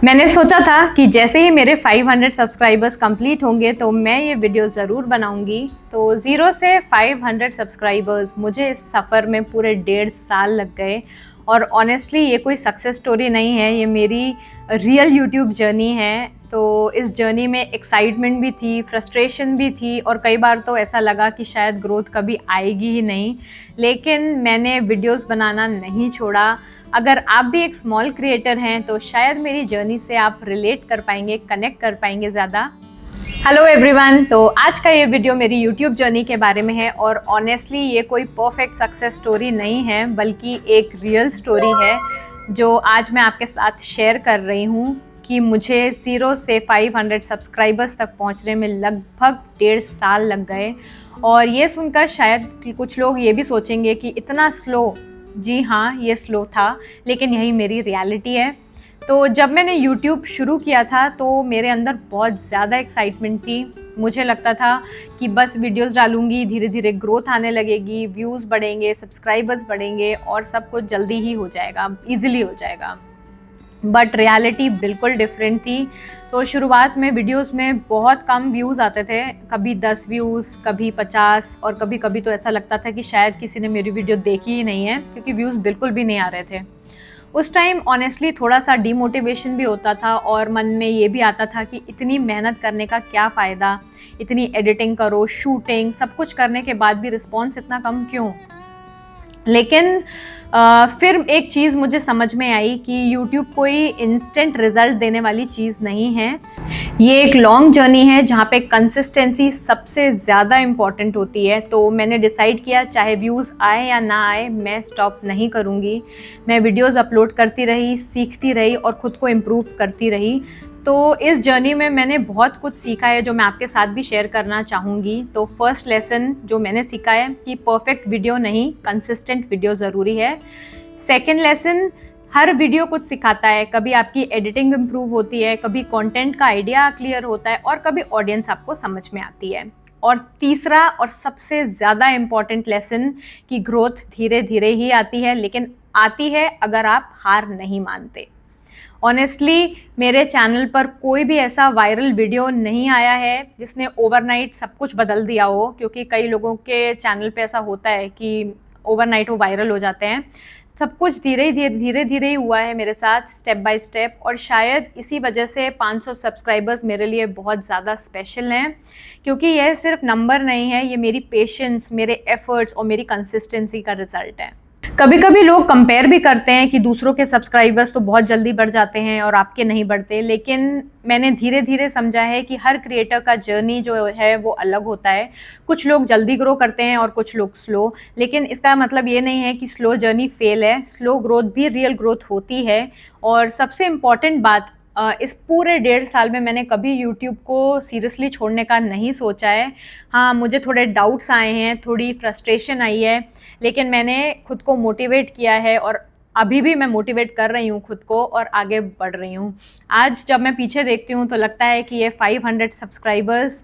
मैंने सोचा था कि जैसे ही मेरे 500 सब्सक्राइबर्स कंप्लीट होंगे तो मैं ये वीडियो ज़रूर बनाऊंगी। तो 0 से 500 सब्सक्राइबर्स, मुझे इस सफ़र में पूरे 1.5 साल लग गए। और ऑनेस्टली ये कोई सक्सेस स्टोरी नहीं है, ये मेरी रियल यूट्यूब जर्नी है। तो इस जर्नी में एक्साइटमेंट भी थी, फ्रस्ट्रेशन भी थी, और कई बार तो ऐसा लगा कि शायद ग्रोथ कभी आएगी ही नहीं। लेकिन मैंने वीडियोस बनाना नहीं छोड़ा। अगर आप भी एक स्मॉल क्रिएटर हैं तो शायद मेरी जर्नी से आप रिलेट कर पाएंगे, कनेक्ट कर पाएंगे ज़्यादा। हेलो एवरीवन, तो आज का ये वीडियो मेरी यूट्यूब जर्नी के बारे में है। और ऑनेस्टली ये कोई परफेक्ट सक्सेस स्टोरी नहीं है, बल्कि एक रियल स्टोरी है जो आज मैं आपके साथ शेयर कर रही हूँ कि मुझे 0 से 500 सब्सक्राइबर्स तक पहुँचने में लगभग 1.5 साल लग गए। और ये सुनकर शायद कुछ लोग ये भी सोचेंगे कि इतना स्लो। जी हाँ, ये स्लो था, लेकिन यही मेरी रियलिटी है। तो जब मैंने YouTube शुरू किया था तो मेरे अंदर बहुत ज़्यादा एक्साइटमेंट थी। मुझे लगता था कि बस वीडियोस डालूंगी, धीरे धीरे ग्रोथ आने लगेगी, व्यूज़ बढ़ेंगे, सब्सक्राइबर्स बढ़ेंगे और सब कुछ जल्दी ही हो जाएगा, ईजिली हो जाएगा। बट रियलिटी बिल्कुल डिफरेंट थी। तो शुरुआत में वीडियोस में बहुत कम व्यूज़ आते थे, कभी 10 व्यूज़, कभी 50, और कभी कभी तो ऐसा लगता था कि शायद किसी ने मेरी वीडियो देखी ही नहीं है, क्योंकि व्यूज़ बिल्कुल भी नहीं आ रहे थे। उस टाइम ऑनेस्टली थोड़ा सा डीमोटिवेशन भी होता था और मन में ये भी आता था कि इतनी मेहनत करने का क्या फ़ायदा, इतनी एडिटिंग करो, शूटिंग, सब कुछ करने के बाद भी रिस्पॉन्स इतना कम क्यों। लेकिन फिर एक चीज़ मुझे समझ में आई कि YouTube कोई इंस्टेंट रिजल्ट देने वाली चीज़ नहीं है। ये एक लॉन्ग जर्नी है जहाँ पे कंसिस्टेंसी सबसे ज़्यादा इम्पॉर्टेंट होती है। तो मैंने डिसाइड किया, चाहे व्यूज़ आए या ना आए, मैं स्टॉप नहीं करूँगी। मैं वीडियोज़ अपलोड करती रही, सीखती रही और ख़ुद को इम्प्रूव करती रही। तो इस जर्नी में मैंने बहुत कुछ सीखा है जो मैं आपके साथ भी शेयर करना चाहूँगी। तो फर्स्ट लेसन जो मैंने सीखा है कि परफेक्ट वीडियो नहीं, कंसिस्टेंट वीडियो ज़रूरी है। सेकेंड लेसन, हर वीडियो कुछ सिखाता है। कभी आपकी एडिटिंग इम्प्रूव होती है, कभी कंटेंट का आइडिया क्लियर होता है, और कभी ऑडियंस आपको समझ में आती है। और तीसरा और सबसे ज़्यादा इम्पॉर्टेंट लेसन कि ग्रोथ धीरे धीरे ही आती है, लेकिन आती है अगर आप हार नहीं मानते। ऑनेस्टली मेरे चैनल पर कोई भी ऐसा वायरल वीडियो नहीं आया है जिसने ओवरनाइट सब कुछ बदल दिया हो, क्योंकि कई लोगों के चैनल पे ऐसा होता है कि ओवरनाइट वो वायरल हो जाते हैं। सब कुछ धीरे धीरे ही हुआ है मेरे साथ, स्टेप बाय स्टेप। और शायद इसी वजह से 500 सब्सक्राइबर्स मेरे लिए बहुत ज़्यादा स्पेशल हैं, क्योंकि यह सिर्फ नंबर नहीं है, ये मेरी पेशेंस, मेरे एफर्ट्स और मेरी कंसिस्टेंसी का रिजल्ट है। कभी कभी लोग कंपेयर भी करते हैं कि दूसरों के सब्सक्राइबर्स तो बहुत जल्दी बढ़ जाते हैं और आपके नहीं बढ़ते, लेकिन मैंने धीरे धीरे समझा है कि हर क्रिएटर का जर्नी जो है वो अलग होता है। कुछ लोग जल्दी ग्रो करते हैं और कुछ लोग स्लो, लेकिन इसका मतलब ये नहीं है कि स्लो जर्नी फेल है। स्लो ग्रोथ भी रियल ग्रोथ होती है। और सबसे इम्पॉर्टेंट बात, इस पूरे 1.5 साल में मैंने कभी YouTube को सीरियसली छोड़ने का नहीं सोचा है। हाँ, मुझे थोड़े डाउट्स आए हैं, थोड़ी फ्रस्ट्रेशन आई है, लेकिन मैंने खुद को मोटिवेट किया है और अभी भी मैं मोटिवेट कर रही हूँ खुद को और आगे बढ़ रही हूँ। आज जब मैं पीछे देखती हूँ तो लगता है कि ये 500 सब्सक्राइबर्स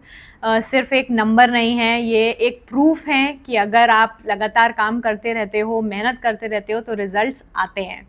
सिर्फ एक नंबर नहीं है, ये एक प्रूफ है कि अगर आप लगातार काम करते रहते हो, मेहनत करते रहते हो, तो रिजल्ट्स आते हैं।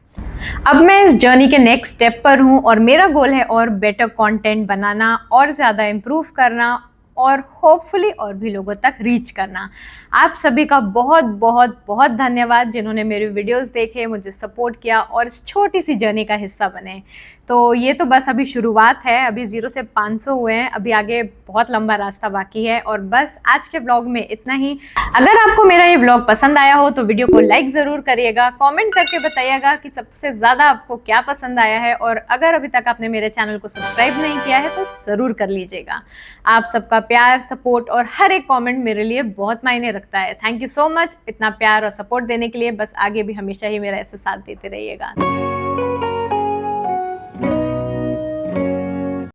अब मैं इस जर्नी के नेक्स्ट स्टेप पर हूँ और मेरा गोल है और बेटर कंटेंट बनाना, और ज़्यादा इम्प्रूव करना, और होपफुली और भी लोगों तक रीच करना। आप सभी का बहुत बहुत बहुत धन्यवाद जिन्होंने मेरे वीडियोस देखे, मुझे सपोर्ट किया और इस छोटी सी जर्नी का हिस्सा बने। तो ये तो बस अभी शुरुआत है, अभी 0 से 500 हुए हैं, अभी आगे बहुत लंबा रास्ता बाकी है। और बस आज के ब्लॉग में इतना ही। अगर आपको मेरा ये ब्लॉग पसंद आया हो तो वीडियो को लाइक ज़रूर करिएगा, कमेंट करके बताइएगा कि सबसे ज़्यादा आपको क्या पसंद आया है। और अगर अभी तक आपने मेरे चैनल को सब्सक्राइब नहीं किया है तो ज़रूर कर लीजिएगा। आप सबका प्यार, सपोर्ट और हर एक कमेंट मेरे लिए बहुत मायने रखता है। थैंक यू सो मच इतना प्यार और सपोर्ट देने के लिए। बस आगे भी हमेशा ही मेरा ऐसा साथ देते रहिएगा।